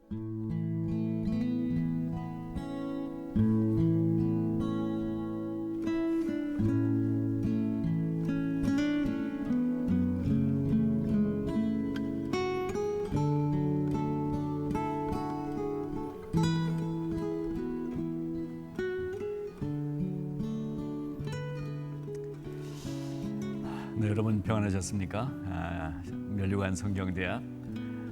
네, 여러분 평안하셨습니까? 면류관 성경대학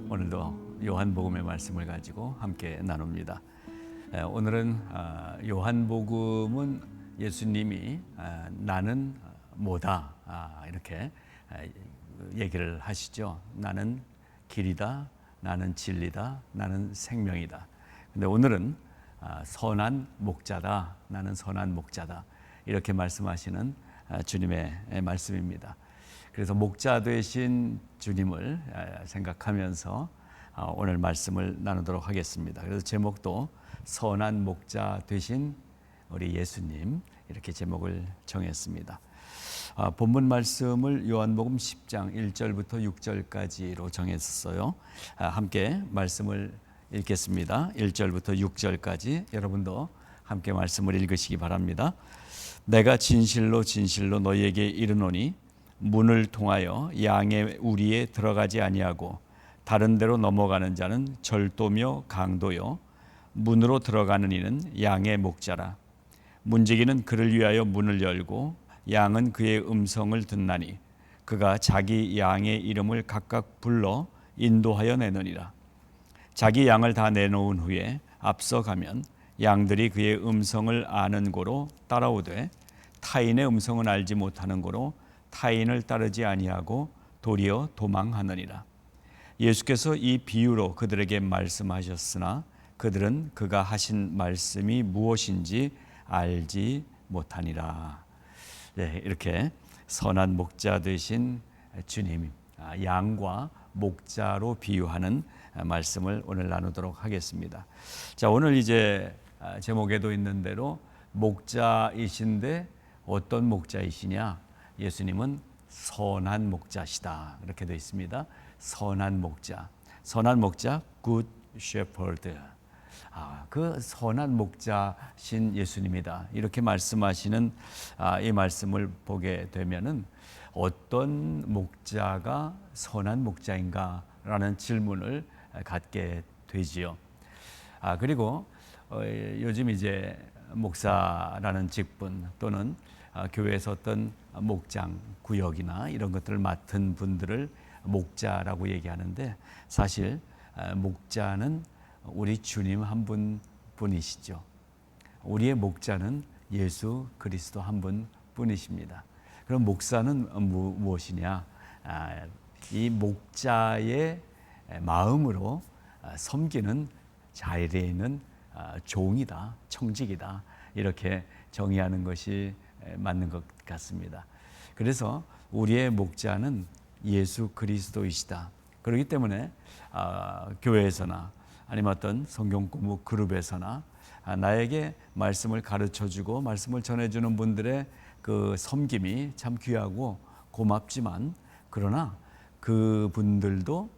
오늘도 요한복음의 말씀을 가지고 함께 나눕니다. 오늘은 요한복음은 예수님이 나는 뭐다 이렇게 얘기를 하시죠. 나는 길이다, 나는 진리다, 나는 생명이다. 근데 오늘은 선한 목자다, 나는 선한 목자다 이렇게 말씀하시는 주님의 말씀입니다. 그래서 목자 되신 주님을 생각하면서 오늘 말씀을 나누도록 하겠습니다. 그래서 제목도 선한 목자 되신 우리 예수님 이렇게 제목을 정했습니다. 본문 말씀을 요한복음 10장 1절부터 6절까지로 정했어요. 함께 말씀을 읽겠습니다. 1절부터 6절까지 여러분도 함께 말씀을 읽으시기 바랍니다. 내가 진실로 진실로 너희에게 이르노니 문을 통하여 양의 우리에 들어가지 아니하고 다른 데로 넘어가는 자는 절도며 강도요 문으로 들어가는 이는 양의 목자라. 문지기는 그를 위하여 문을 열고 양은 그의 음성을 듣나니 그가 자기 양의 이름을 각각 불러 인도하여 내느니라. 자기 양을 다 내놓은 후에 앞서 가면 양들이 그의 음성을 아는 고로 따라오되 타인의 음성은 알지 못하는 고로 타인을 따르지 아니하고 도리어 도망하느니라. 예수께서 이 비유로 그들에게 말씀하셨으나 그들은 그가 하신 말씀이 무엇인지 알지 못하니라. 네, 이렇게 선한 목자 되신 주님, 양과 목자로 비유하는 말씀을 오늘 나누도록 하겠습니다. 자, 오늘 이제 제목에도 있는 대로 목자이신데 어떤 목자이시냐? 예수님은 선한 목자시다. 이렇게 되어 있습니다. 선한 목자, 선한 목자, good shepherd. 그 선한 목자신 예수님이다. 이렇게 말씀하시는 이 말씀을 보게 되면은 어떤 목자가 선한 목자인가라는 질문을 갖게 되지요. 그리고 요즘 이제 목사라는 직분 또는 교회에서 어떤 목장, 구역이나 이런 것들을 맡은 분들을 목자라고 얘기하는데 사실 목자는 우리 주님 한 분뿐이시죠. 우리의 목자는 예수 그리스도 한 분뿐이십니다. 그럼 목사는 무엇이냐? 이 목자의 마음으로 섬기는 자리에 있는 종이다, 청직이다 이렇게 정의하는 것이 맞는 것 같습니다. 그래서 우리의 목자는 예수 그리스도이시다. 그렇기 때문에 교회에서나 아니면 어떤 성경 공부 그룹에서나 나에게 말씀을 가르쳐주고 말씀을 전해주는 분들의 그 섬김이 참 귀하고 고맙지만 그러나 그분들도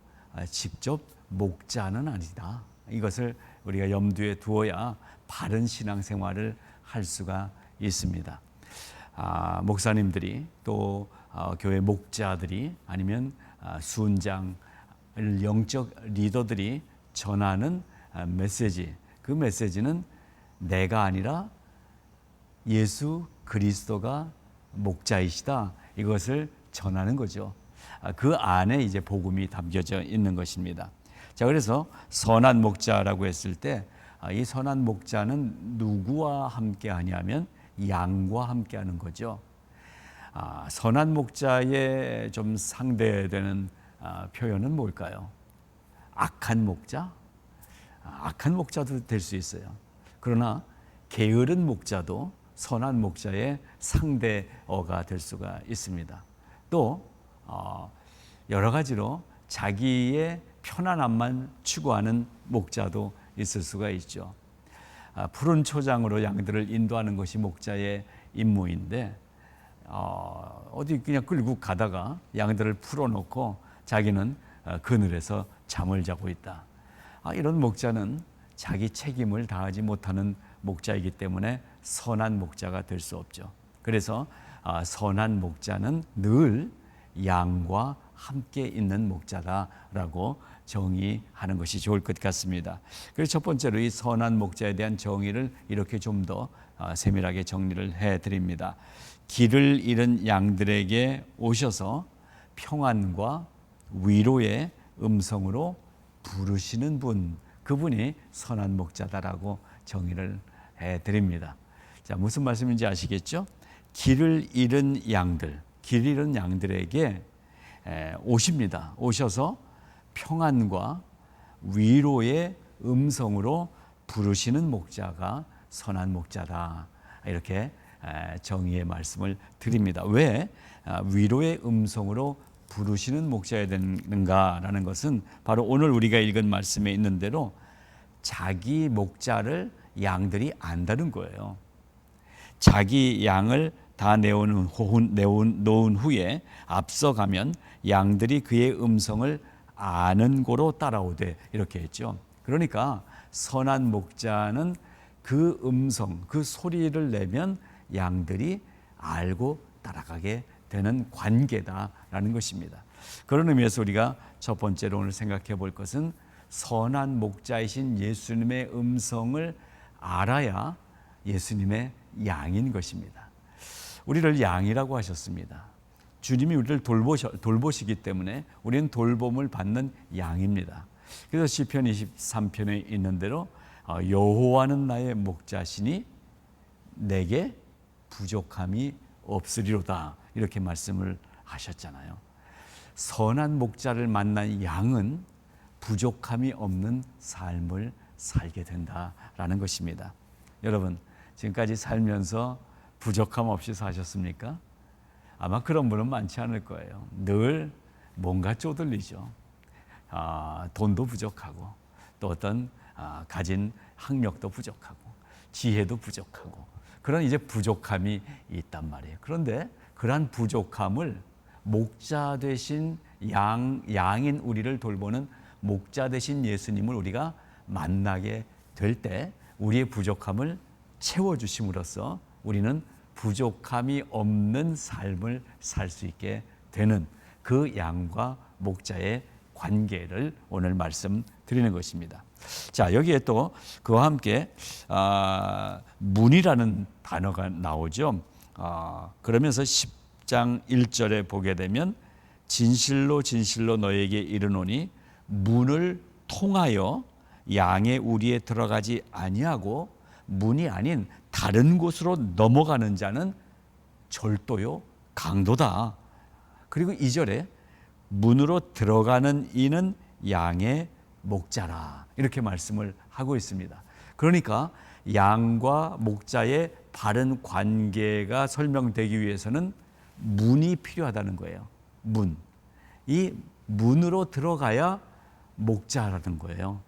직접 목자는 아니다. 이것을 우리가 염두에 두어야 바른 신앙생활을 할 수가 있습니다. 목사님들이 또 교회 목자들이 아니면 순장, 영적 리더들이 전하는 메시지, 그 메시지는 내가 아니라 예수 그리스도가 목자이시다. 이것을 전하는 거죠. 그 안에 이제 복음이 담겨져 있는 것입니다. 자, 그래서 선한 목자라고 했을 때 이 선한 목자는 누구와 함께 하냐면 양과 함께 하는 거죠. 선한 목자의 좀 상대되는 표현은 뭘까요? 악한 목자? 악한 목자도 될 수 있어요. 그러나 게으른 목자도 선한 목자의 상대어가 될 수가 있습니다. 또 여러 가지로 자기의 편안함만 추구하는 목자도 있을 수가 있죠. 푸른 초장으로 양들을 인도하는 것이 목자의 임무인데 어디 그냥 끌고 가다가 양들을 풀어놓고 자기는 그늘에서 잠을 자고 있다. 이런 목자는 자기 책임을 다하지 못하는 목자이기 때문에 선한 목자가 될 수 없죠. 그래서 선한 목자는 늘 양과 함께 있는 목자다라고 정의하는 것이 좋을 것 같습니다. 그래서 첫 번째로 이 선한 목자에 대한 정의를 이렇게 좀 더 세밀하게 정리를 해드립니다. 길을 잃은 양들에게 오셔서 평안과 위로의 음성으로 부르시는 분, 그분이 선한 목자다라고 정의를 해드립니다. 자, 무슨 말씀인지 아시겠죠? 길을 잃은 양들, 길 잃은 양들에게 오십니다. 오셔서 평안과 위로의 음성으로 부르시는 목자가 선한 목자다. 이렇게 정의의 말씀을 드립니다. 왜 위로의 음성으로 부르시는 목자여야 되는가라는 것은 바로 오늘 우리가 읽은 말씀에 있는 대로 자기 목자를 양들이 안다는 거예요. 자기 양을 다 놓은 후에 앞서가면 양들이 그의 음성을 아는 고로 따라오되, 이렇게 했죠. 그러니까 선한 목자는 그 음성, 그 소리를 내면 양들이 알고 따라가게 되는 관계다라는 것입니다. 그런 의미에서 우리가 첫 번째로 오늘 생각해 볼 것은 선한 목자이신 예수님의 음성을 알아야 예수님의 양인 것입니다. 우리를 양이라고 하셨습니다. 주님이 우리를 돌보시기 때문에 우리는 돌봄을 받는 양입니다. 그래서 시편 23편에 있는 대로 여호와는 나의 목자시니 내게 부족함이 없으리로다, 이렇게 말씀을 하셨잖아요. 선한 목자를 만난 양은 부족함이 없는 삶을 살게 된다라는 것입니다. 여러분, 지금까지 살면서 부족함 없이 사셨습니까? 아마 그런 분은 많지 않을 거예요. 늘 뭔가 쪼들리죠. 돈도 부족하고, 또 어떤 가진 학력도 부족하고, 지혜도 부족하고, 그런 이제 부족함이 있단 말이에요. 그런데 그러한 부족함을 목자 되신 양인 우리를 돌보는 목자 되신 예수님을 우리가 만나게 될 때 우리의 부족함을 채워주심으로써 우리는 부족함이 없는 삶을 살 수 있게 되는 그 양과 목자의 관계를 오늘 말씀드리는 것입니다. 자, 여기에 또 그와 함께 문이라는 단어가 나오죠. 그러면서 10장 1절에 보게 되면 진실로 진실로 너에게 이르노니 문을 통하여 양의 우리에 들어가지 아니하고 문이 아닌 다른 곳으로 넘어가는 자는 절도요 강도다. 그리고 2절에 문으로 들어가는 이는 양의 목자라, 이렇게 말씀을 하고 있습니다. 그러니까 양과 목자의 바른 관계가 설명되기 위해서는 문이 필요하다는 거예요. 문. 이 문으로 들어가야 목자라는 거예요.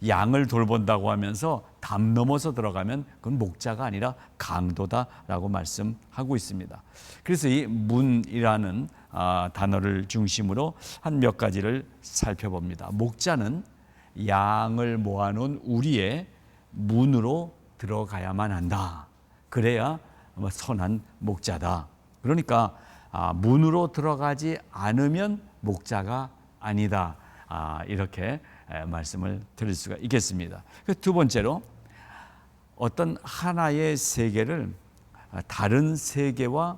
양을 돌본다고 하면서 담 넘어서 들어가면 그건 목자가 아니라 강도다라고 말씀하고 있습니다. 그래서 이 문이라는 단어를 중심으로 한 몇 가지를 살펴봅니다. 목자는 양을 모아놓은 우리의 문으로 들어가야만 한다. 그래야 선한 목자다. 그러니까 문으로 들어가지 않으면 목자가 아니다. 이렇게 말씀을 드릴 수가 있겠습니다. 두 번째로 어떤 하나의 세계를 다른 세계와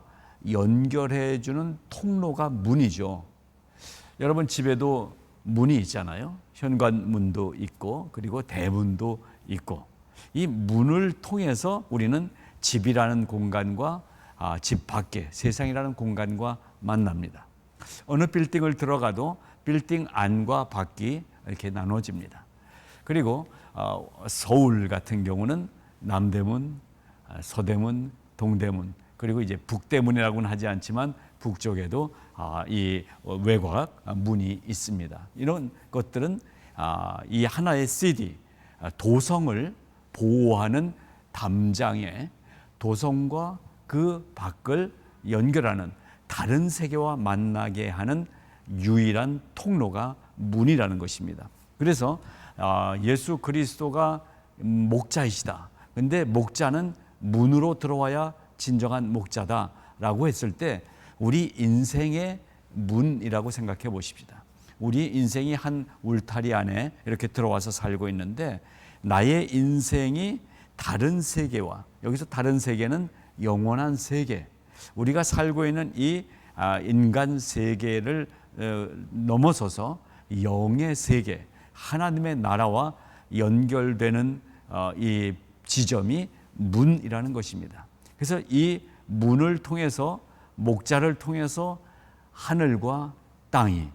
연결해 주는 통로가 문이죠. 여러분 집에도 문이 있잖아요. 현관문도 있고 그리고 대문도 있고, 이 문을 통해서 우리는 집이라는 공간과 집 밖에 세상이라는 공간과 만납니다. 어느 빌딩을 들어가도 빌딩 안과 밖이 이렇게 나눠집니다. 그리고 서울 같은 경우는 남대문, 서대문, 동대문, 그리고 이제 북대문이라고는 하지 않지만 북쪽에도 이 외곽 문이 있습니다. 이런 것들은 이 하나의 시티, 도성을 보호하는 담장에 도성과 그 밖을 연결하는 다른 세계와 만나게 하는 유일한 통로가 문이라는 것입니다. 그래서 예수 그리스도가 목자이시다. 근데 목자는 문으로 들어와야 진정한 목자다라고 했을 때 우리 인생의 문이라고 생각해 보십시다. 우리 인생이 한 울타리 안에 이렇게 들어와서 살고 있는데 나의 인생이 다른 세계와, 여기서 다른 세계는 영원한 세계, 우리가 살고 있는 이 인간 세계를 넘어서서 영의 세계, 하나님의 나라와 연결되는 이 지점이 문이라는 것입니다. 그래서 이 문을 통해서, 목자를 통해서 하늘과 땅이,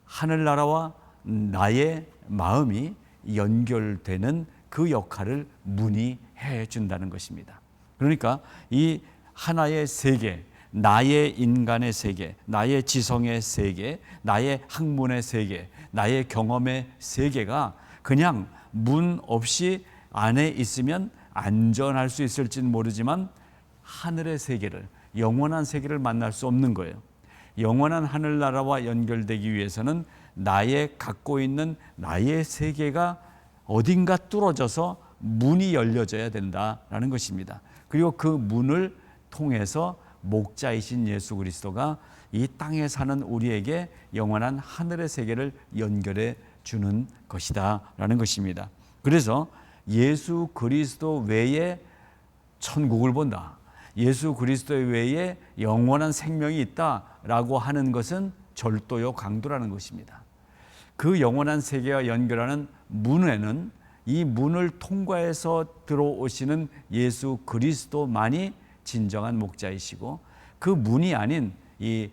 하늘나라와 나의 마음이 연결되는 그 역할을 문이 해준다는 것입니다. 그러니까 이 하나의 세계, 나의 인간의 세계, 나의 지성의 세계, 나의 학문의 세계, 나의 경험의 세계가 그냥 문 없이 안에 있으면 안전할 수 있을지는 모르지만 하늘의 세계를, 영원한 세계를 만날 수 없는 거예요. 영원한 하늘나라와 연결되기 위해서는 나의 갖고 있는 나의 세계가 어딘가 뚫어져서 문이 열려져야 된다라는 것입니다. 그리고 그 문을 통해서 목자이신 예수 그리스도가 이 땅에 사는 우리에게 영원한 하늘의 세계를 연결해 주는 것이다라는 것입니다. 그래서 예수 그리스도 외에 천국을 본다, 예수 그리스도 외에 영원한 생명이 있다라고 하는 것은 절도요 강도라는 것입니다. 그 영원한 세계와 연결하는 문에는 이 문을 통과해서 들어오시는 예수 그리스도만이 진정한 목자이시고, 그 문이 아닌 이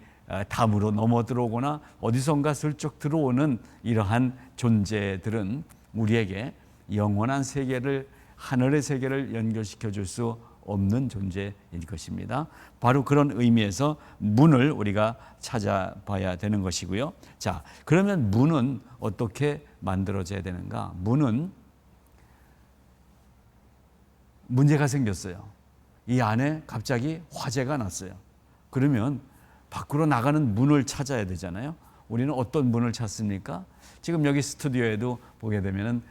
담으로 넘어 들어오거나 어디선가 슬쩍 들어오는 이러한 존재들은 우리에게 영원한 세계를, 하늘의 세계를 연결시켜 줄 수 없는 존재일 것입니다. 바로 그런 의미에서 문을 우리가 찾아봐야 되는 것이고요. 자, 그러면 문은 어떻게 만들어져야 되는가? 문은 문제가 생겼어요. 이 안에 갑자기 화재가 났어요. 그러면 밖으로 나가는 문을 찾아야 되잖아요. 우리는 어떤 문을 찾습니까? 지금 여기 스튜디오에도 보게 되면은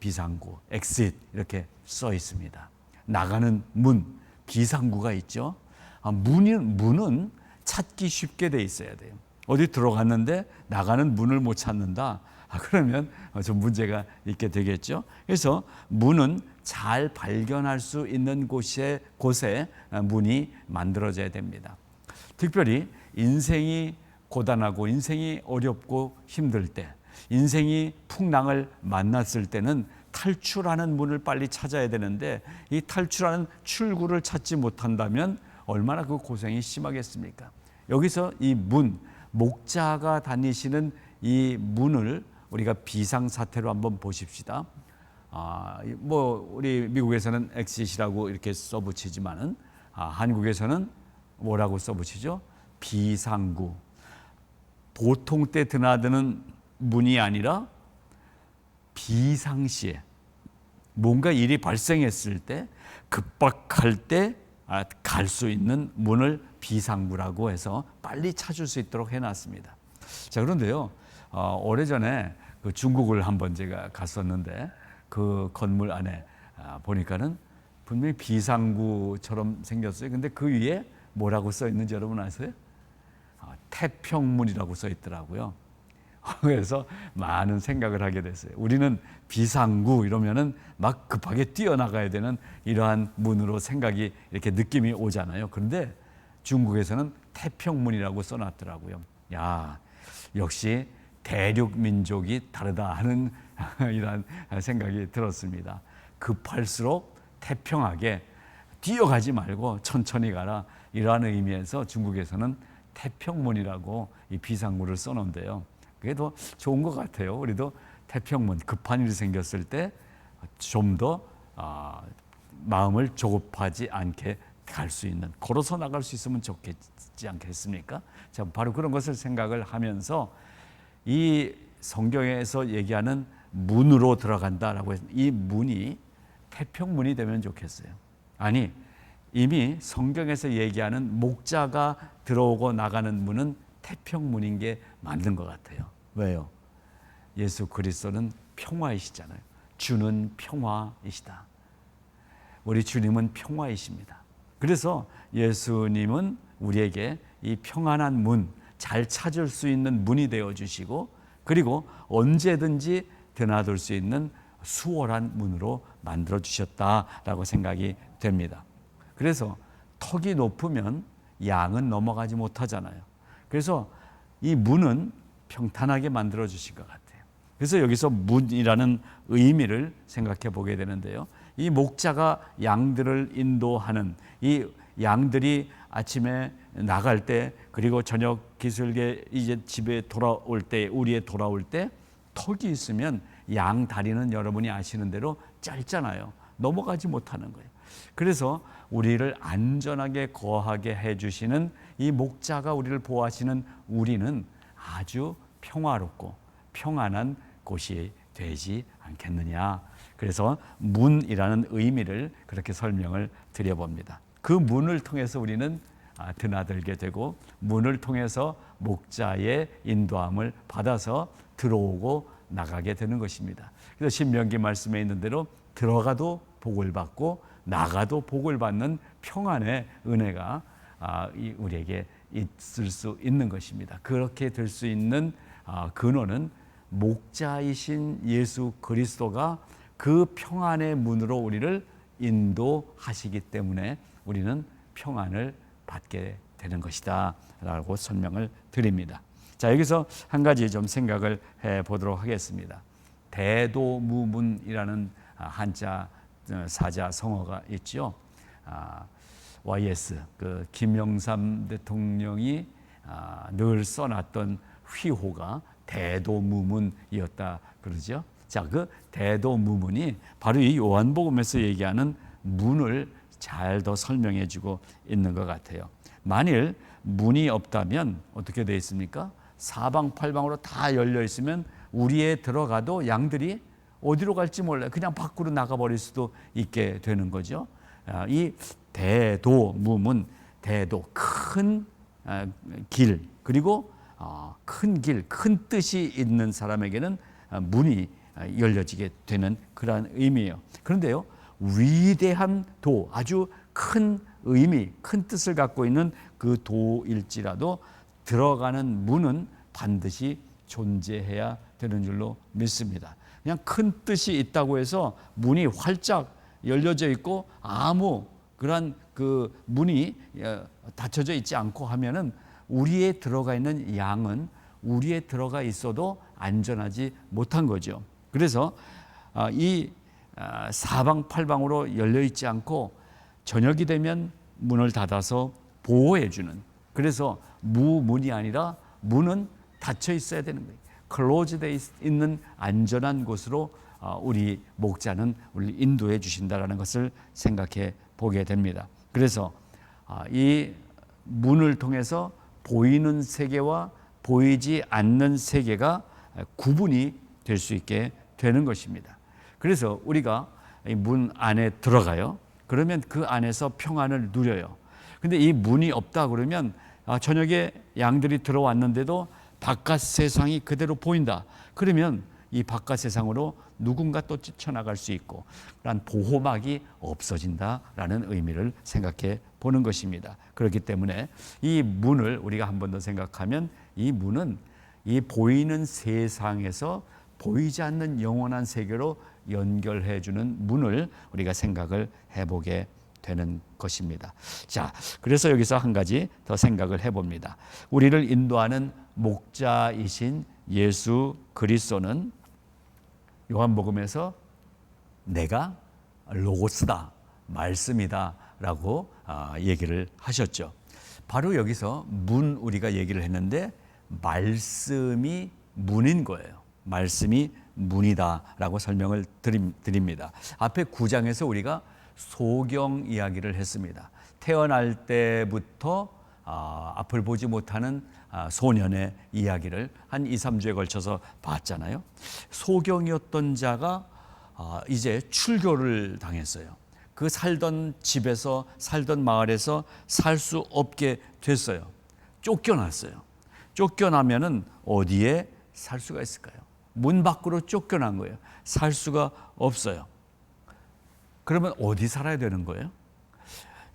비상구, 엑싯 이렇게 써 있습니다. 나가는 문, 비상구가 있죠. 문은 찾기 쉽게 돼 있어야 돼요. 어디 들어갔는데 나가는 문을 못 찾는다. 그러면 좀 문제가 있게 되겠죠. 그래서 문은 잘 발견할 수 있는 곳에 문이 만들어져야 됩니다. 특별히 인생이 고단하고 인생이 어렵고 힘들 때, 인생이 풍랑을 만났을 때는 탈출하는 문을 빨리 찾아야 되는데 이 탈출하는 출구를 찾지 못한다면 얼마나 그 고생이 심하겠습니까? 여기서 이 문, 목자가 다니시는 이 문을 우리가 비상사태로 한번 보십시다. 우리 미국에서는 엑싯이라고 이렇게 써붙이지만은 한국에서는 뭐라고 써붙이죠? 비상구. 보통 때 드나드는 문이 아니라 비상시에 뭔가 일이 발생했을 때, 급박할 때 갈 수 있는 문을 비상구라고 해서 빨리 찾을 수 있도록 해놨습니다. 자, 그런데요, 오래전에 그 중국을 한번 제가 갔었는데 그 건물 안에 보니까는 분명히 비상구처럼 생겼어요. 근데 그 위에 뭐라고 써 있는지 여러분 아세요? 태평문이라고 써 있더라고요. 그래서 많은 생각을 하게 됐어요. 우리는 비상구 이러면은 막 급하게 뛰어나가야 되는 이러한 문으로 생각이 이렇게 느낌이 오잖아요. 그런데 중국에서는 태평문이라고 써놨더라고요. 야, 역시 대륙 민족이 다르다 하는 이러한 생각이 들었습니다. 급할수록 태평하게 뛰어가지 말고 천천히 가라, 이러한 의미에서 중국에서는 태평문이라고 이 비상구를 써놓은데요. 그게 더 좋은 것 같아요. 우리도 태평문, 급한 일이 생겼을 때 좀 더 마음을 조급하지 않게 갈 수 있는, 걸어서 나갈 수 있으면 좋겠지 않겠습니까? 자, 바로 그런 것을 생각을 하면서 이 성경에서 얘기하는 문으로 들어간다라고 해서 이 문이 태평문이 되면 좋겠어요. 아니, 이미 성경에서 얘기하는 목자가 들어오고 나가는 문은 태평문인 게 맞는 것 같아요. 왜요? 예수 그리스도는 평화이시잖아요. 주는 평화이시다. 우리 주님은 평화이십니다. 그래서 예수님은 우리에게 이 평안한 문, 잘 찾을 수 있는 문이 되어주시고, 그리고 언제든지 드나들 수 있는 수월한 문으로 만들어주셨다라고 생각이 됩니다. 그래서 턱이 높으면 양은 넘어가지 못하잖아요. 그래서 이 문은 평탄하게 만들어주신 것 같아요. 그래서 여기서 문이라는 의미를 생각해 보게 되는데요. 이 목자가 양들을 인도하는, 이 양들이 아침에 나갈 때, 그리고 저녁 기슭에 이제 집에 돌아올 때, 우리에 돌아올 때 턱이 있으면 양 다리는 여러분이 아시는 대로 짧잖아요. 넘어가지 못하는 거예요. 그래서 우리를 안전하게 거하게 해주시는 이 목자가 우리를 보호하시는 우리는 아주 평화롭고 평안한 곳이 되지 않겠느냐. 그래서 문이라는 의미를 그렇게 설명을 드려봅니다. 그 문을 통해서 우리는 드나들게 되고, 문을 통해서 목자의 인도함을 받아서 들어오고 나가게 되는 것입니다. 그래서 신명기 말씀에 있는 대로 들어가도 복을 받고 나가도 복을 받는 평안의 은혜가 우리에게 있을 수 있는 것입니다. 그렇게 될 수 있는 근원은 목자이신 예수 그리스도가 그 평안의 문으로 우리를 인도하시기 때문에 우리는 평안을 받게 되는 것이다 라고 설명을 드립니다. 자, 여기서 한 가지 좀 생각을 해 보도록 하겠습니다. 대도무문이라는 한자 사자 성어가 있죠. YS 그 김영삼 대통령이 늘 써놨던 휘호가 대도무문이었다 그러죠. 자, 그 대도무문이 바로 이 요한복음에서 얘기하는 문을 잘 더 설명해 주고 있는 것 같아요. 만일 문이 없다면 어떻게 되어 있습니까? 사방팔방으로 다 열려 있으면 우리에 들어가도 양들이 어디로 갈지 몰라요. 그냥 밖으로 나가버릴 수도 있게 되는 거죠. 이 대도무문, 대도, 큰 길, 그리고 큰 길, 큰 뜻이 있는 사람에게는 문이 열려지게 되는 그러한 의미예요. 그런데요, 위대한 도, 아주 큰 의미, 큰 뜻을 갖고 있는 그 도일지라도 들어가는 문은 반드시 존재해야 되는 줄로 믿습니다. 그냥 큰 뜻이 있다고 해서 문이 활짝 열려져 있고 아무 그런 그 문이 닫혀져 있지 않고 하면은 우리에 들어가 있는 양은 우리에 들어가 있어도 안전하지 못한 거죠. 그래서 이 사방팔방으로 열려 있지 않고 저녁이 되면 문을 닫아서 보호해 주는, 그래서 무문이 아니라 문은 닫혀 있어야 되는 거예요. 클로즈되어 있는 안전한 곳으로 우리 목자는 우리를 인도해 주신다라는 것을 생각해 보게 됩니다. 그래서 이 문을 통해서 보이는 세계와 보이지 않는 세계가 구분이 될 수 있게 되는 것입니다. 그래서 우리가 이 문 안에 들어가요. 그러면 그 안에서 평안을 누려요. 근데 이 문이 없다 그러면 저녁에 양들이 들어왔는데도 바깥 세상이 그대로 보인다. 그러면 이 바깥 세상으로 누군가 또 뛰쳐나갈 수 있고, 그런 보호막이 없어진다라는 의미를 생각해 보는 것입니다. 그렇기 때문에 이 문을 우리가 한 번 더 생각하면, 이 문은 이 보이는 세상에서 보이지 않는 영원한 세계로 연결해 주는 문을 우리가 생각을 해보게 되는 것입니다. 자, 그래서 여기서 한 가지 더 생각을 해봅니다. 우리를 인도하는 목자이신 예수 그리스도는 요한복음에서 내가 로고스다, 말씀이다 라고 얘기를 하셨죠. 바로 여기서 문 우리가 얘기를 했는데 말씀이 문인 거예요. 말씀이 문이다라고 설명을 드립니다. 앞에 9장에서 우리가 소경 이야기를 했습니다. 태어날 때부터 앞을 보지 못하는 소년의 이야기를 한 2, 3주에 걸쳐서 봤잖아요. 소경이었던 자가 이제 출교를 당했어요. 그 살던 집에서, 살던 마을에서 살 수 없게 됐어요. 쫓겨났어요. 쫓겨나면은 어디에 살 수가 있을까요? 문 밖으로 쫓겨난 거예요. 살 수가 없어요. 그러면 어디 살아야 되는 거예요?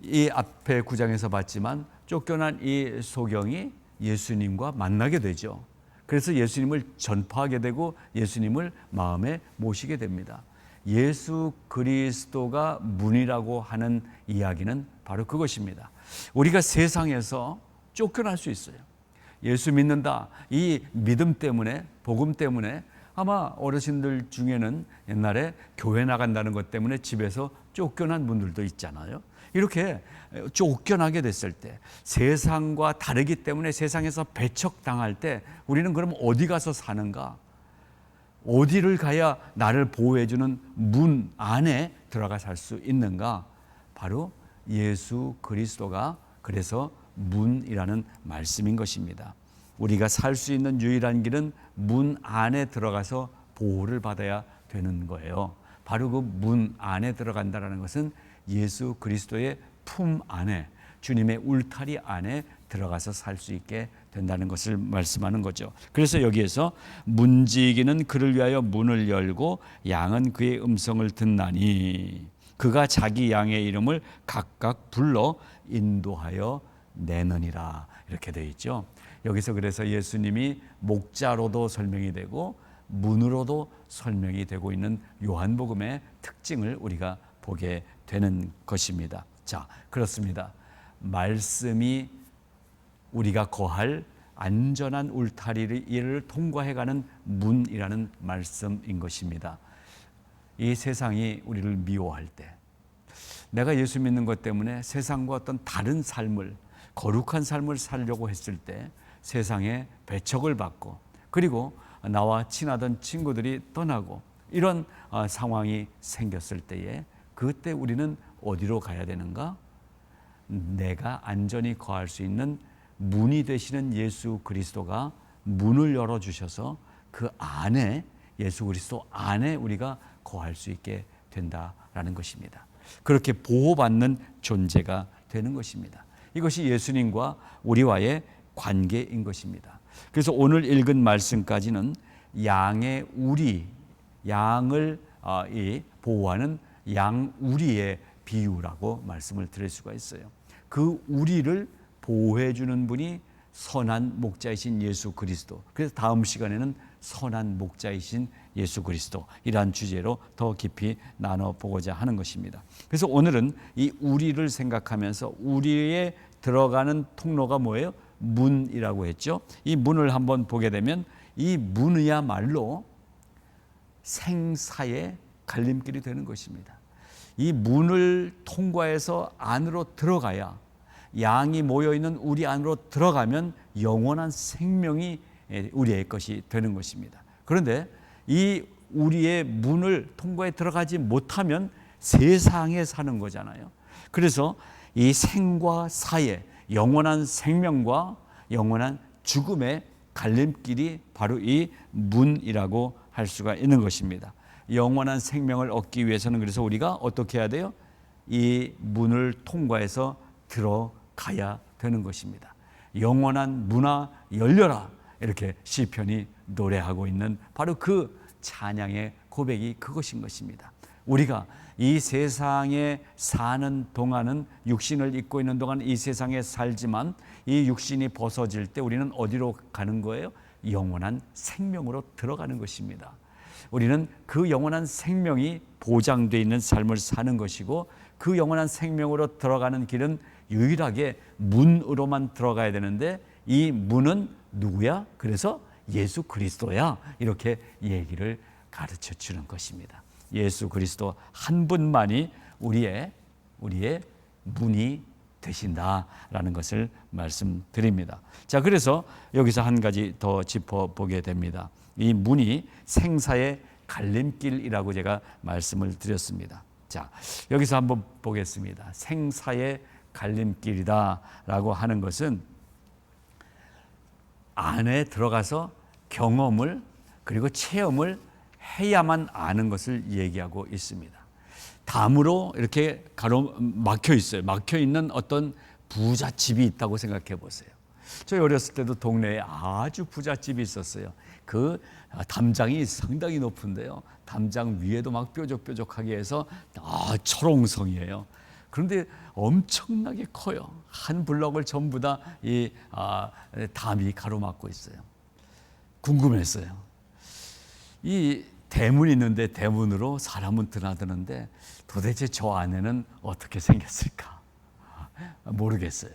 이 앞에 9장에서 봤지만 쫓겨난 이 소경이 예수님과 만나게 되죠. 그래서 예수님을 전파하게 되고 예수님을 마음에 모시게 됩니다. 예수 그리스도가 문이라고 하는 이야기는 바로 그것입니다. 우리가 세상에서 쫓겨날 수 있어요. 예수 믿는다. 이 믿음 때문에, 복음 때문에 아마 어르신들 중에는 옛날에 교회 나간다는 것 때문에 집에서 쫓겨난 분들도 있잖아요. 이렇게 쫓겨나게 됐을 때, 세상과 다르기 때문에 세상에서 배척당할 때 우리는 그럼 어디 가서 사는가? 어디를 가야 나를 보호해주는 문 안에 들어가 살 수 있는가? 바로 예수 그리스도가 그래서 문이라는 말씀인 것입니다. 우리가 살 수 있는 유일한 길은 문 안에 들어가서 보호를 받아야 되는 거예요. 바로 그 문 안에 들어간다는 것은 예수 그리스도의 품 안에, 주님의 울타리 안에 들어가서 살 수 있게 된다는 것을 말씀하는 거죠. 그래서 여기에서 문지기는 그를 위하여 문을 열고 양은 그의 음성을 듣나니 그가 자기 양의 이름을 각각 불러 인도하여 내느니라, 이렇게 되어 있죠. 여기서 그래서 예수님이 목자로도 설명이 되고 문으로도 설명이 되고 있는 요한복음의 특징을 우리가 보게 되는 것입니다. 자, 그렇습니다. 말씀이 우리가 거할 안전한 울타리를 통과해가는 문이라는 말씀인 것입니다. 이 세상이 우리를 미워할 때, 내가 예수 믿는 것 때문에 세상과 어떤 다른 삶을, 거룩한 삶을 살려고 했을 때 세상에 배척을 받고, 그리고 나와 친하던 친구들이 떠나고 이런 상황이 생겼을 때에, 그때 우리는 어디로 가야 되는가? 내가 안전히 거할 수 있는 문이 되시는 예수 그리스도가 문을 열어주셔서 그 안에, 예수 그리스도 안에 우리가 거할 수 있게 된다라는 것입니다. 그렇게 보호받는 존재가 되는 것입니다. 이것이 예수님과 우리와의 관계인 것입니다. 그래서 오늘 읽은 말씀까지는 양의 우리, 양을 보호하는 양우리의 비유라고 말씀을 드릴 수가 있어요. 그 우리를 보호해 주는 분이 선한 목자이신 예수 그리스도. 그래서 다음 시간에는 선한 목자이신 예수 그리스도, 이러한 주제로 더 깊이 나눠보고자 하는 것입니다. 그래서 오늘은 이 우리를 생각하면서 우리의 들어가는 통로가 뭐예요? 문이라고 했죠. 이 문을 한번 보게 되면 이 문이야말로 생사의 갈림길이 되는 것입니다. 이 문을 통과해서 안으로 들어가야, 양이 모여있는 우리 안으로 들어가면 영원한 생명이 우리의 것이 되는 것입니다. 그런데 이 우리의 문을 통과해 들어가지 못하면 세상에 사는 거잖아요. 그래서 이 생과 사의, 영원한 생명과 영원한 죽음의 갈림길이 바로 이 문이라고 할 수가 있는 것입니다. 영원한 생명을 얻기 위해서는 그래서 우리가 어떻게 해야 돼요? 이 문을 통과해서 들어가야 되는 것입니다. 영원한 문아 열려라, 이렇게 시편이 노래하고 있는 바로 그 찬양의 고백이 그것인 것입니다. 우리가 이 세상에 사는 동안은, 육신을 입고 있는 동안 이 세상에 살지만 이 육신이 벗어질 때 우리는 어디로 가는 거예요? 영원한 생명으로 들어가는 것입니다. 우리는 그 영원한 생명이 보장되어 있는 삶을 사는 것이고, 그 영원한 생명으로 들어가는 길은 유일하게 문으로만 들어가야 되는데, 이 문은 누구야? 그래서 예수 그리스도야, 이렇게 얘기를 가르쳐 주는 것입니다. 예수 그리스도 한 분만이 우리의 문이 되신다라는 것을 말씀드립니다. 자, 그래서 여기서 한 가지 더 짚어보게 됩니다. 이 문이 생사의 갈림길이라고 제가 말씀을 드렸습니다. 자, 여기서 한번 보겠습니다. 생사의 갈림길이다라고 하는 것은 안에 들어가서 경험을, 그리고 체험을 해야만 아는 것을 얘기하고 있습니다. 담으로 이렇게 막혀 있어요. 막혀 있는 어떤 부잣집이 있다고 생각해 보세요. 저 어렸을 때도 동네에 아주 부잣집이 있었어요. 그 담장이 상당히 높은데요. 담장 위에도 막 뾰족뾰족하게 해서 철옹성이에요. 그런데 엄청나게 커요. 한 블럭을 전부 다 이 담이 가로막고 있어요. 궁금했어요. 이 대문이 있는데 대문으로 사람은 드나드는데 도대체 저 안에는 어떻게 생겼을까? 모르겠어요.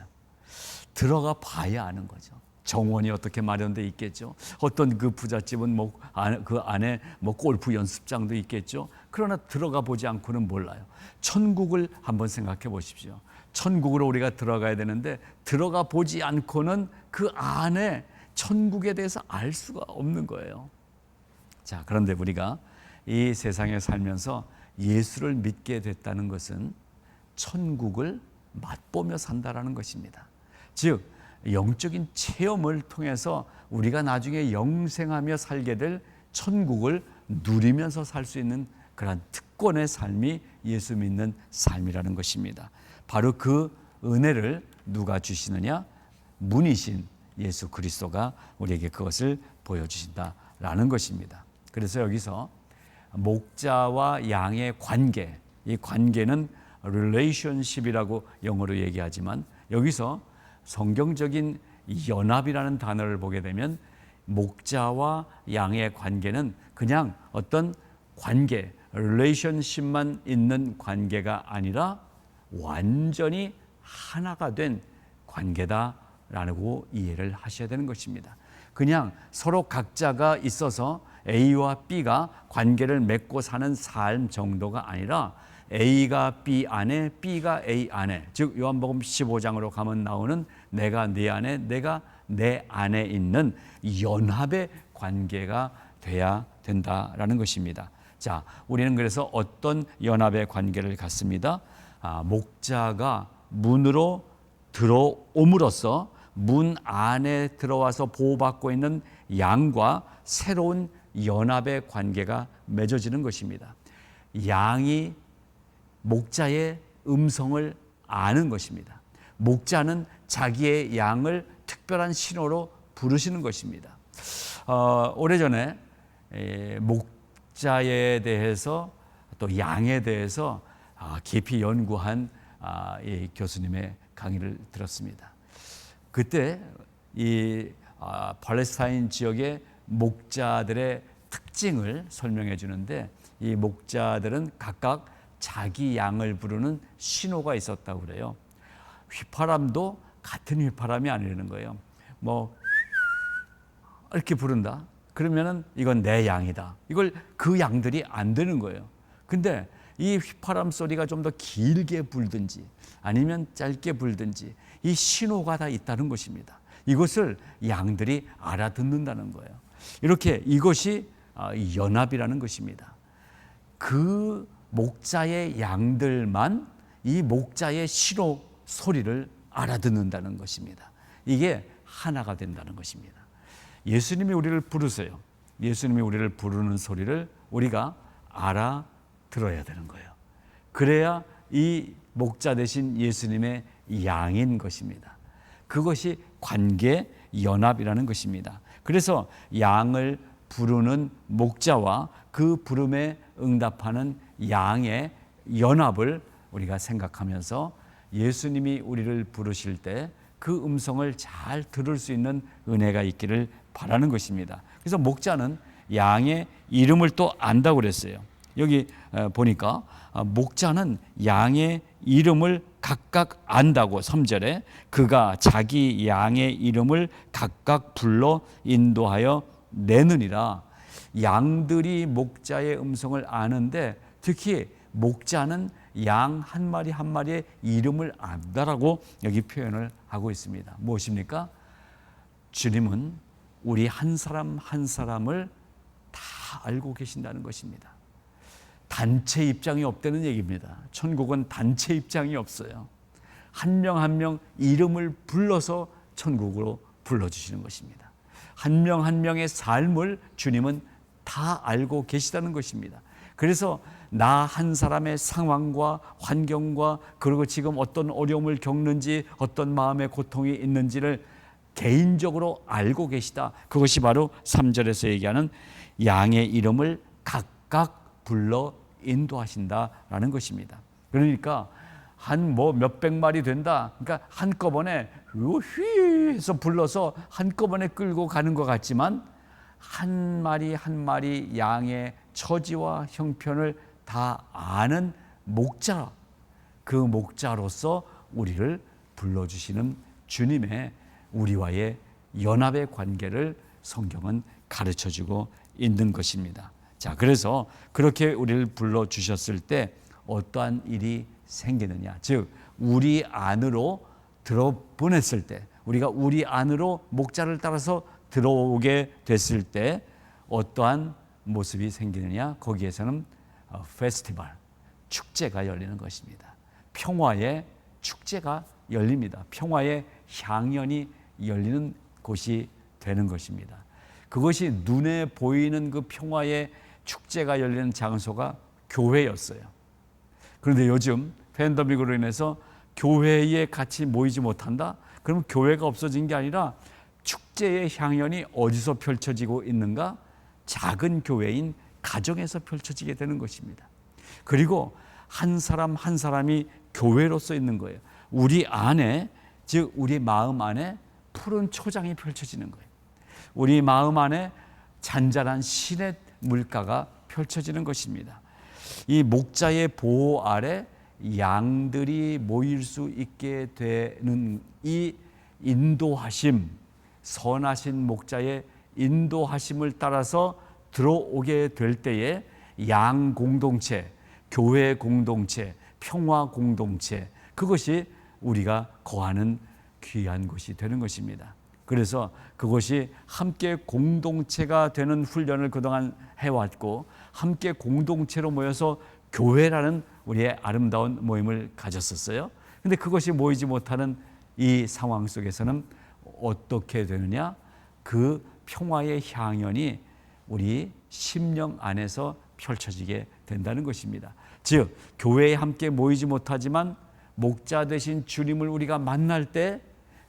들어가 봐야 아는 거죠. 정원이 어떻게 마련돼 있겠죠. 어떤 그 부잣집은 그 안에 골프 연습장도 있겠죠. 그러나 들어가 보지 않고는 몰라요. 천국을 한번 생각해 보십시오. 천국으로 우리가 들어가야 되는데 들어가 보지 않고는 그 안에 천국에 대해서 알 수가 없는 거예요. 자, 그런데 우리가 이 세상에 살면서 예수를 믿게 됐다는 것은 천국을 맛보며 산다라는 것입니다. 즉 영적인 체험을 통해서 우리가 나중에 영생하며 살게 될 천국을 누리면서 살 수 있는 그런 특권의 삶이 예수 믿는 삶이라는 것입니다. 바로 그 은혜를 누가 주시느냐? 문이신 예수 그리스도가 우리에게 그것을 보여주신다라는 것입니다. 그래서 여기서 목자와 양의 관계, 이 관계는 relationship이라고 영어로 얘기하지만 여기서 성경적인 연합이라는 단어를 보게 되면 목자와 양의 관계는 그냥 어떤 관계, relationship만 있는 관계가 아니라 완전히 하나가 된 관계다라고 이해를 하셔야 되는 것입니다. 그냥 서로 각자가 있어서 A와 B가 관계를 맺고 사는 삶 정도가 아니라 A가 B 안에, B가 A 안에, 즉 요한복음 15장으로 가면 나오는 내가 네 안에, 내가 내 안에 있는 연합의 관계가 돼야 된다라는 것입니다. 자, 우리는 그래서 어떤 연합의 관계를 갖습니다. 목자가 문으로 들어옴으로써 문 안에 들어와서 보호받고 있는 양과 새로운 연합의 관계가 맺어지는 것입니다. 양이 목자의 음성을 아는 것입니다. 목자는 자기의 양을 특별한 신호로 부르시는 것입니다. 오래전에 목자에 대해서 또 양에 대해서 깊이 연구한 이 교수님의 강의를 들었습니다. 그때 이 팔레스타인 지역의 목자들의 특징을 설명해 주는데 이 목자들은 각각 자기 양을 부르는 신호가 있었다고 그래요. 휘파람도 같은 휘파람이 아니라는 거예요. 이렇게 부른다. 그러면은 이건 내 양이다. 이걸 그 양들이 안 되는 거예요. 근데 이 휘파람 소리가 좀 더 길게 불든지 아니면 짧게 불든지 이 신호가 다 있다는 것입니다. 이것을 양들이 알아듣는다는 거예요. 이렇게 이것이 연합이라는 것입니다. 그 목자의 양들만 이 목자의 신호 소리를 알아듣는다는 것입니다. 이게 하나가 된다는 것입니다. 예수님이 우리를 부르세요. 예수님이 우리를 부르는 소리를 우리가 알아들어야 되는 거예요. 그래야 이 목자 대신 예수님의 양인 것입니다. 그것이 관계 연합이라는 것입니다. 그래서 양을 부르는 목자와 그 부름에 응답하는 양의 연합을 우리가 생각하면서 예수님이 우리를 부르실 때 그 음성을 잘 들을 수 있는 은혜가 있기를 바라는 것입니다. 그래서 목자는 양의 이름을 또 안다고 그랬어요. 여기 보니까 목자는 양의 이름을 각각 안다고 3절에 그가 자기 양의 이름을 각각 불러 인도하여 내느니라. 양들이 목자의 음성을 아는데 특히 목자는 양 한 마리 한 마리의 이름을 안다라고 여기 표현을 하고 있습니다. 무엇입니까? 주님은 우리 한 사람 한 사람을 다 알고 계신다는 것입니다. 단체 입장이 없다는 얘기입니다. 천국은 단체 입장이 없어요. 한 명 한 명 이름을 불러서 천국으로 불러주시는 것입니다. 한 명 한 명의 삶을 주님은 다 알고 계시다는 것입니다. 그래서 나 한 사람의 상황과 환경과 그리고 지금 어떤 어려움을 겪는지 어떤 마음의 고통이 있는지를 개인적으로 알고 계시다. 그것이 바로 3절에서 얘기하는 양의 이름을 각각 불러 인도하신다라는 것입니다. 그러니까 한 몇백 마리 된다. 그러니까 한꺼번에 휘 해서 불러서 한꺼번에 끌고 가는 것 같지만 한 마리 한 마리 양의 처지와 형편을 다 아는 목자, 그 목자로서 우리를 불러주시는 주님의 우리와의 연합의 관계를 성경은 가르쳐주고 있는 것입니다. 자, 그래서 그렇게 우리를 불러주셨을 때 어떠한 일이 생기느냐, 즉 우리 안으로 들어보냈을 때, 우리가 우리 안으로 목자를 따라서 들어오게 됐을 때 어떠한 모습이 생기느냐, 거기에서는 페스티벌, 축제가 열리는 것입니다. 평화의 축제가 열립니다. 평화의 향연이 열리는 곳이 되는 것입니다. 그것이 눈에 보이는 그 평화의 축제가 열리는 장소가 교회였어요. 그런데 요즘 팬데믹으로 인해서 교회에 같이 모이지 못한다? 그럼 교회가 없어진 게 아니라 축제의 향연이 어디서 펼쳐지고 있는가? 작은 교회인 가정에서 펼쳐지게 되는 것입니다. 그리고 한 사람 한 사람이 교회로서 있는 거예요. 우리 안에, 즉 우리 마음 안에 푸른 초장이 펼쳐지는 거예요. 우리 마음 안에 잔잔한 신의 물가가 펼쳐지는 것입니다. 이 목자의 보호 아래 양들이 모일 수 있게 되는 이 인도하심, 선하신 목자의 인도하심을 따라서 들어오게 될 때에 양 공동체, 교회 공동체, 평화 공동체, 그것이 우리가 거하는 귀한 곳이 되는 것입니다. 그래서 그것이 함께 공동체가 되는 훈련을 그동안 해왔고, 함께 공동체로 모여서 교회라는 우리의 아름다운 모임을 가졌었어요. 근데 그것이 모이지 못하는 이 상황 속에서는 어떻게 되느냐? 그 평화의 향연이 우리 심령 안에서 펼쳐지게 된다는 것입니다. 즉 교회에 함께 모이지 못하지만 목자 되신 주님을 우리가 만날 때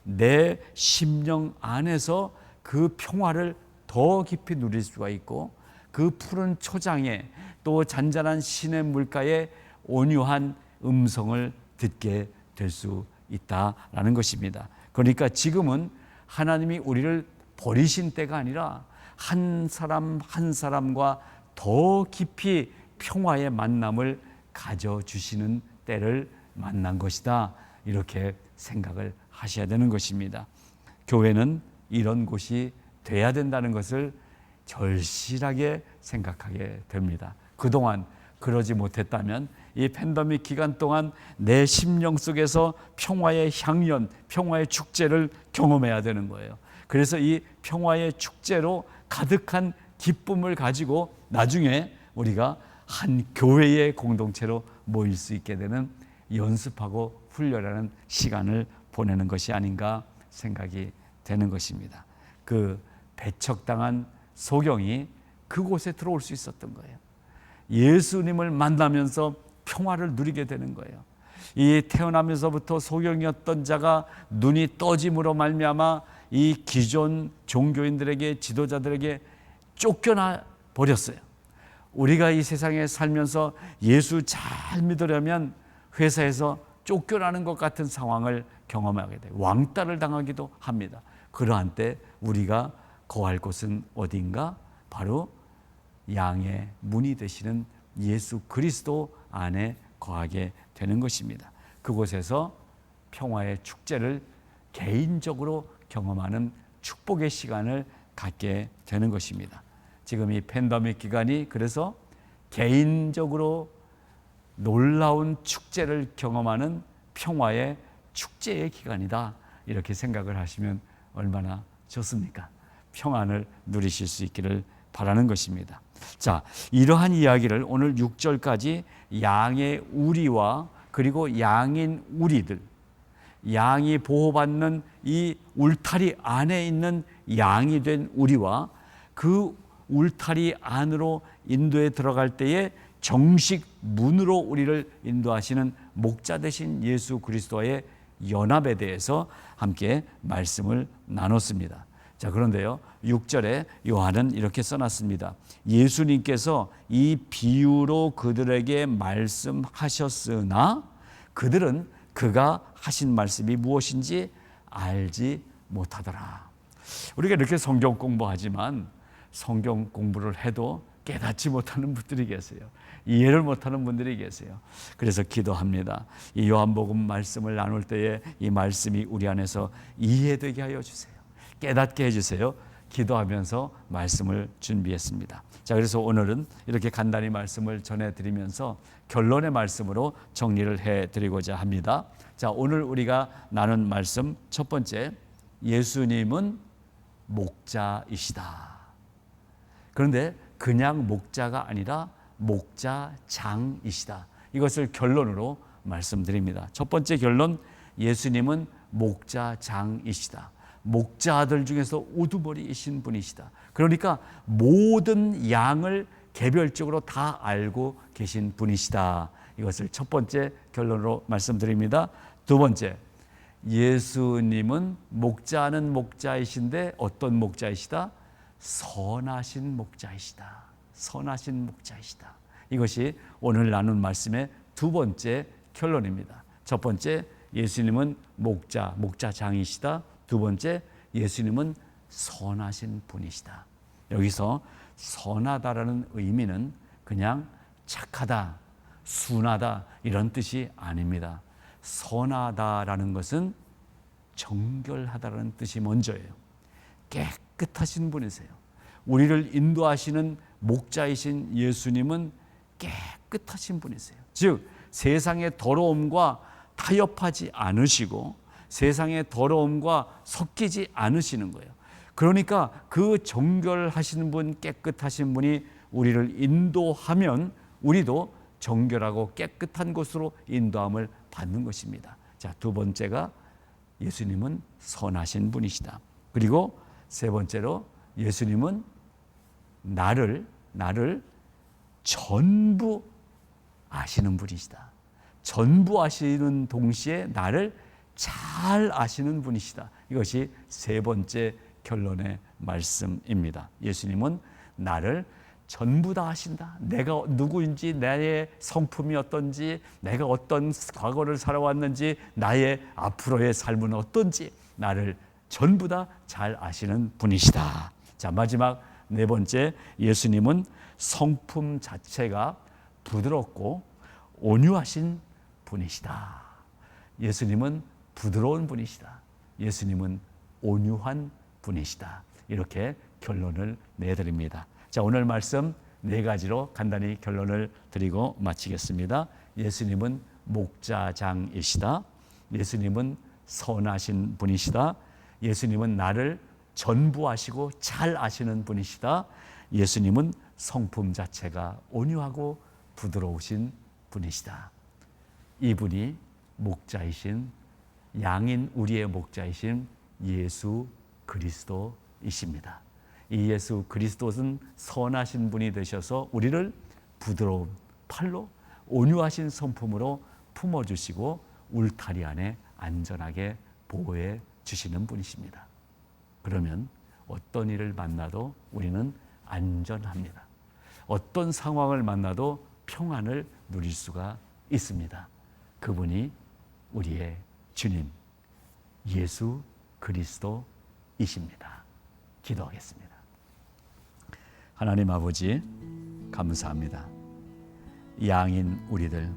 내 심령 안에서 그 평화를 더 깊이 누릴 수가 있고, 그 푸른 초장에 또 잔잔한 신의 물가에 온유한 음성을 듣게 될 수 있다라는 것입니다. 그러니까 지금은 하나님이 우리를 버리신 때가 아니라 한 사람 한 사람과 더 깊이 평화의 만남을 가져주시는 때를 만난 것이다, 이렇게 생각을 하셔야 되는 것입니다. 교회는 이런 곳이 돼야 된다는 것을 절실하게 생각하게 됩니다. 그동안 그러지 못했다면 이 팬데믹 기간 동안 내 심령 속에서 평화의 향연, 평화의 축제를 경험해야 되는 거예요. 그래서 이 평화의 축제로 가득한 기쁨을 가지고 나중에 우리가 한 교회의 공동체로 모일 수 있게 되는 연습하고 훈련하는 시간을 보내는 것이 아닌가 생각이 되는 것입니다. 그 배척당한 소경이 그곳에 들어올 수 있었던 거예요. 예수님을 만나면서 평화를 누리게 되는 거예요. 이 태어나면서부터 소경이었던 자가 눈이 떠짐으로 말미암아 이 기존 종교인들에게, 지도자들에게 쫓겨나 버렸어요. 우리가 이 세상에 살면서 예수 잘 믿으려면 회사에서 쫓겨나는 것 같은 상황을 경험하게 돼요. 왕따를 당하기도 합니다. 그러한 때 우리가 거할 곳은 어딘가? 바로 양의 문이 되시는 예수 그리스도 안에 거하게 되는 것입니다. 그곳에서 평화의 축제를 개인적으로 경험하는 축복의 시간을 갖게 되는 것입니다. 지금 이 팬데믹 기간이 그래서 개인적으로 놀라운 축제를 경험하는 평화의 축제의 기간이다, 이렇게 생각을 하시면 얼마나 좋습니까? 평안을 누리실 수 있기를 바라는 것입니다. 자, 이러한 이야기를 오늘 6절까지 양의 우리와 그리고 양인 우리들, 양이 보호받는 이 울타리 안에 있는 양이 된 우리와 그 울타리 안으로 인도에 들어갈 때에 정식 문으로 우리를 인도하시는 목자 되신 예수 그리스도의 연합에 대해서 함께 말씀을 나눴습니다. 자, 그런데요, 6절에 요한은 이렇게 써놨습니다. 예수님께서 이 비유로 그들에게 말씀하셨으나 그들은 그가 하신 말씀이 무엇인지 알지 못하더라. 우리가 이렇게 성경 공부하지만 성경 공부를 해도 깨닫지 못하는 분들이 계세요. 이해를 못하는 분들이 계세요. 그래서 기도합니다. 이 요한복음 말씀을 나눌 때에 이 말씀이 우리 안에서 이해되게 하여 주세요. 깨닫게 해주세요. 기도하면서 말씀을 준비했습니다. 자, 그래서 오늘은 이렇게 간단히 말씀을 전해드리면서 결론의 말씀으로 정리를 해드리고자 합니다. 자, 오늘 우리가 나눈 말씀 첫 번째, 예수님은 목자이시다. 그런데 그냥 목자가 아니라 목자장이시다. 이것을 결론으로 말씀드립니다. 첫 번째 결론, 예수님은 목자장이시다. 목자들 중에서 우두머리이신 분이시다. 그러니까 모든 양을 개별적으로 다 알고 계신 분이시다. 이것을 첫 번째 결론으로 말씀드립니다. 두 번째, 예수님은 목자는 목자이신데 어떤 목자이시다? 선하신 목자이시다. 선하신 목자이시다. 이것이 오늘 나눈 말씀의 두 번째 결론입니다. 첫 번째, 예수님은 목자장이시다. 두 번째, 예수님은 선하신 분이시다. 여기서 선하다라는 의미는 그냥 착하다, 순하다 이런 뜻이 아닙니다. 선하다라는 것은 정결하다라는 뜻이 먼저예요. 깨끗하신 분이세요. 우리를 인도하시는 목자이신 예수님은 깨끗하신 분이세요. 즉 세상의 더러움과 타협하지 않으시고 세상의 더러움과 섞이지 않으시는 거예요. 그러니까 그 정결하신 분, 깨끗하신 분이 우리를 인도하면 우리도 정결하고 깨끗한 곳으로 인도함을 받는 것입니다. 자, 두 번째가 예수님은 선하신 분이시다. 그리고 세 번째로 예수님은 나를 전부 아시는 분이시다. 전부 아시는 동시에 나를 잘 아시는 분이시다. 이것이 세 번째 결론의 말씀입니다. 예수님은 나를 전부 다 아신다. 내가 누구인지, 나의 성품이 어떤지, 내가 어떤 과거를 살아왔는지, 나의 앞으로의 삶은 어떤지 나를 전부 다 잘 아시는 분이시다. 자, 마지막 네 번째, 예수님은 성품 자체가 부드럽고 온유하신 분이시다. 예수님은 부드러운 분이시다. 예수님은 온유한 분이시다. 이렇게 결론을 내드립니다. 자, 오늘 말씀 네 가지로 간단히 결론을 드리고 마치겠습니다. 예수님은 목자장이시다. 예수님은 선하신 분이시다. 예수님은 나를 전부 아시고 잘 아시는 분이시다. 예수님은 성품 자체가 온유하고 부드러우신 분이시다. 이분이 목자이신, 양인 우리의 목자이신 예수 그리스도이십니다. 이 예수 그리스도는 선하신 분이 되셔서 우리를 부드러운 팔로 온유하신 성품으로 품어주시고 울타리 안에 안전하게 보호해 주시는 분이십니다. 그러면 어떤 일을 만나도 우리는 안전합니다. 어떤 상황을 만나도 평안을 누릴 수가 있습니다. 그분이 우리의 주님 예수 그리스도이십니다. 기도하겠습니다. 하나님 아버지, 감사합니다. 양인 우리들,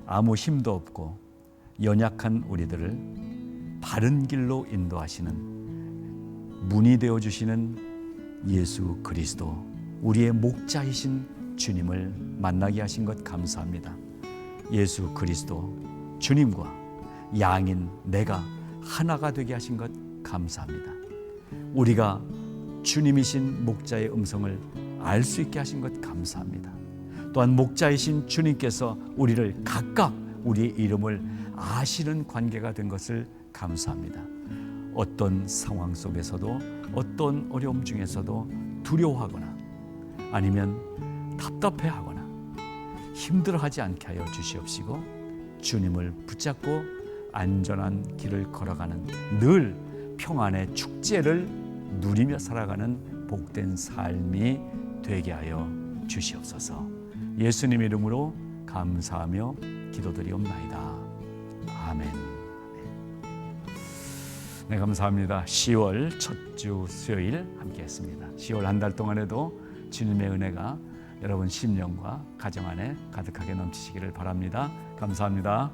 아무 힘도 없고 연약한 우리들을 바른 길로 인도하시는 문이 되어주시는 예수 그리스도, 우리의 목자이신 주님을 만나게 하신 것 감사합니다. 예수 그리스도, 주님과 양인 내가 하나가 되게 하신 것 감사합니다. 우리가 주님이신 목자의 음성을 알 수 있게 하신 것 감사합니다. 또한 목자이신 주님께서 우리를 각각 우리의 이름을 아시는 관계가 된 것을 감사합니다. 어떤 상황 속에서도, 어떤 어려움 중에서도 두려워하거나 아니면 답답해하거나 힘들어하지 않게 하여 주시옵시고 주님을 붙잡고 안전한 길을 걸어가는 늘 평안의 축제를 누리며 살아가는 복된 삶이 되게 하여 주시옵소서. 예수님 이름으로 감사하며 기도드리옵나이다. 아멘. 네, 감사합니다. 10월 첫 주 수요일 함께했습니다. 10월 한 달 동안에도 주님의 은혜가 여러분 심령과 가정 안에 가득하게 넘치시기를 바랍니다. 감사합니다.